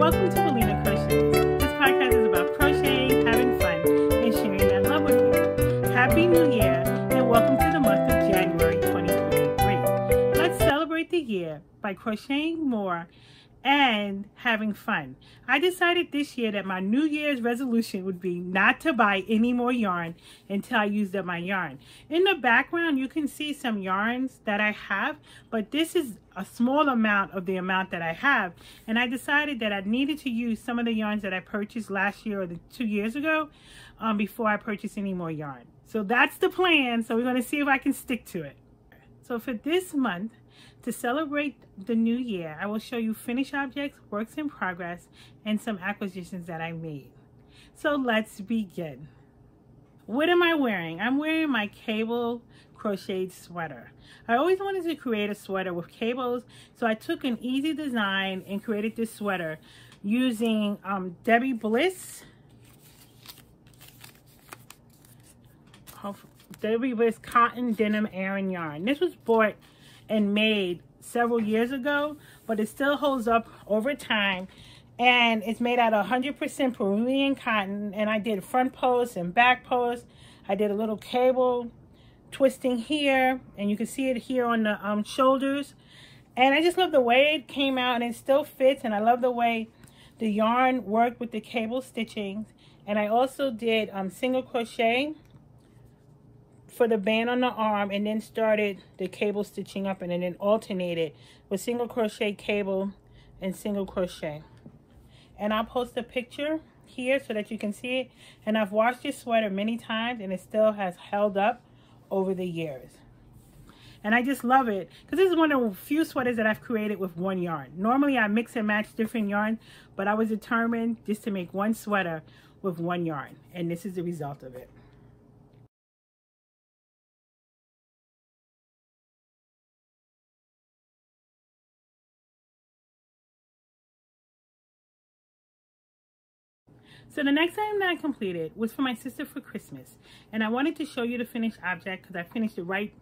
welcome to Belina Crochets. This podcast is about crocheting, having fun, and sharing that love with you. Happy New Year, and welcome to the month of January 2023. Let's celebrate the year by crocheting more and having fun. I decided this year that my New Year's resolution would be not to buy any more yarn until I used up my yarn. In the background, you can see some yarns that I have, but this is a small amount of the amount that I have. And I decided that I needed to use some of the yarns that I purchased last year or 2 years ago before I purchase any more yarn. So that's the plan. So we're going to see if I can stick to it. So for this month, to celebrate the new year, I will show you finished objects, works in progress, and some acquisitions that I made. So let's begin. What am I wearing? I'm wearing my cable crocheted sweater. I always wanted to create a sweater with cables, so I took an easy design and created this sweater using Debbie Bliss cotton denim Aran yarn. This was bought and made several years ago, but it still holds up over time, and it's made out of 100% Peruvian cotton. And I did front posts and back posts. I did a little cable twisting here, and you can see it here on the shoulders. And I just love the way it came out, and it still fits, and I love the way the yarn worked with the cable stitchings. And I also did single crochet for the band on the arm, and then started the cable stitching up, and then alternated with single crochet, cable, and single crochet. And I'll post a picture here so that you can see it. And I've washed this sweater many times, and it still has held up over the years. And I just love it because this is one of the few sweaters that I've created with one yarn. Normally I mix and match different yarns, but I was determined just to make one sweater with one yarn, and this is the result of it. So the next item that I completed was for my sister for Christmas. And I wanted to show you the finished object because I finished it right,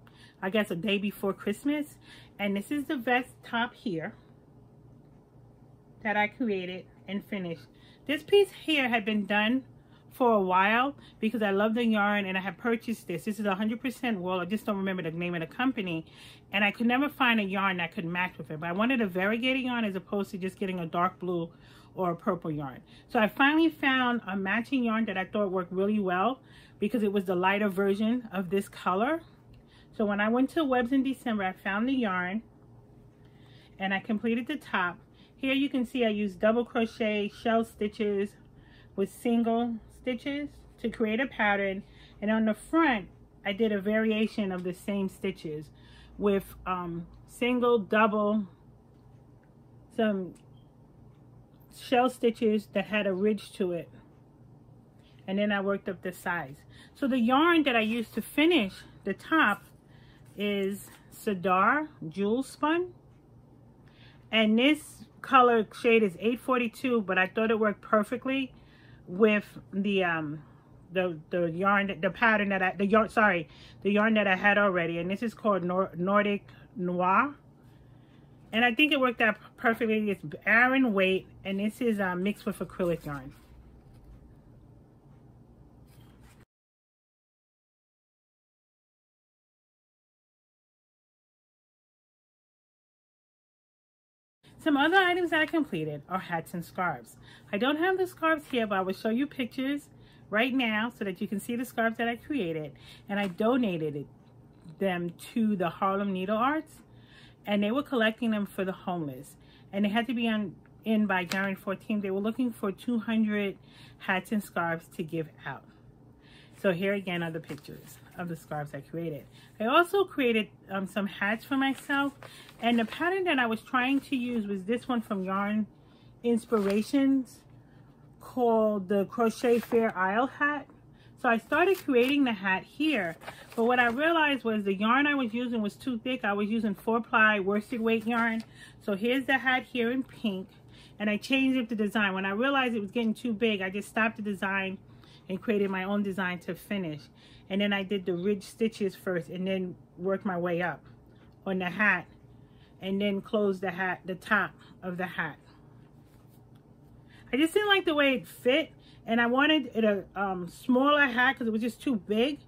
I guess, a day before Christmas. And this is the vest top here that I created and finished. This piece here had been done for a while because I love the yarn, and I have purchased this. This is 100% wool. I just don't remember the name of the company. And I could never find a yarn that could match with it. But I wanted a variegated yarn as opposed to just getting a dark blue or a purple yarn. So I finally found a matching yarn that I thought worked really well because it was the lighter version of this color. So when I went to Webs in December, I found the yarn and I completed the top. Here you can see I used double crochet shell stitches with single stitches to create a pattern. And on the front, I did a variation of the same stitches with single, double, some shell stitches that had a ridge to it, and then I worked up the sides. So the yarn that I used to finish the top is Sadar Jewel Spun, and this color shade is 842, but I thought it worked perfectly with the yarn, the pattern that the yarn that I had already, and this is called Nordic Noir. And I think it worked out perfectly. It's Aran weight, and this is mixed with acrylic yarn. Some other items that I completed are hats and scarves. I don't have the scarves here, but I will show you pictures right now so that you can see the scarves that I created. And I donated them to the Harlem Needle Arts. And they were collecting them for the homeless. And they had to be in by January 14th. They were looking for 200 hats and scarves to give out. So here again are the pictures of the scarves I created. I also created some hats for myself. And the pattern that I was trying to use was this one from Yarn Inspirations called the Crochet Fair Isle hat. So I started creating the hat here, but what I realized was the yarn I was using was too thick. I was using 4-ply worsted weight yarn. So here's the hat here in pink, and I changed up the design. When I realized it was getting too big, I just stopped the design and created my own design to finish. And then I did the ridge stitches first and then worked my way up on the hat, and then closed the hat, the top of the hat. I just didn't like the way it fit, and I wanted it a smaller hat because it was just too big.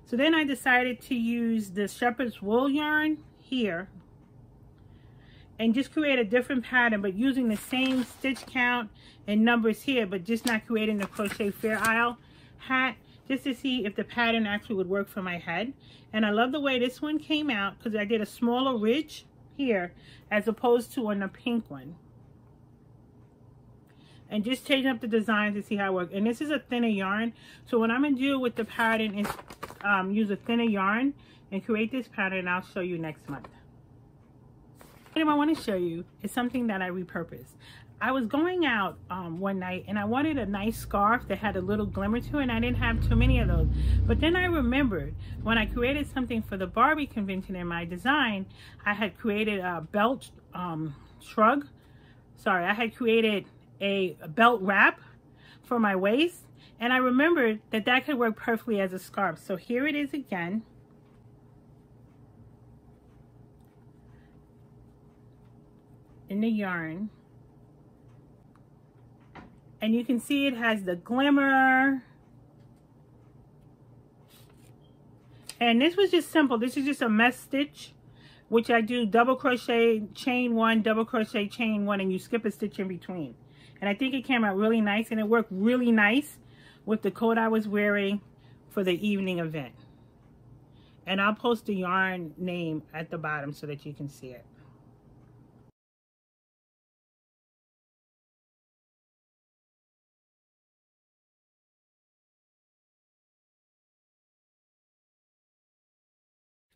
So then I decided to use the shepherd's wool yarn here and just create a different pattern, but using the same stitch count and numbers here, but just not creating the Crochet Fair Isle hat, just to see if the pattern actually would work for my head. And I love the way this one came out because I did a smaller ridge here as opposed to on the pink one. And just changing up the design to see how it works. And this is a thinner yarn, so what I'm going to do with the pattern is use a thinner yarn and create this pattern, and I'll show you next month. What I want to show you is something that I repurposed. I was going out one night and I wanted a nice scarf that had a little glimmer to it, and I didn't have too many of those. But then I remembered when I created something for the Barbie convention in my design, I had created a belt shrug. Sorry, I had created a belt wrap for my waist, and I remembered that that could work perfectly as a scarf. So here it is again. In the yarn, and you can see it has the glimmer, and this was just simple. This is just a mesh stitch, which I do double crochet chain one, double crochet chain one, and you skip a stitch in between. And I think it came out really nice, and it worked really nice with the coat I was wearing for the evening event. And I'll post the yarn name at the bottom so that you can see it.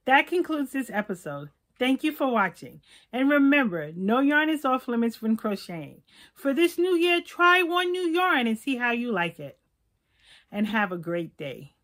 That concludes this episode. Thank you for watching. And remember, no yarn is off limits when crocheting. For this new year, try one new yarn and see how you like it. And have a great day.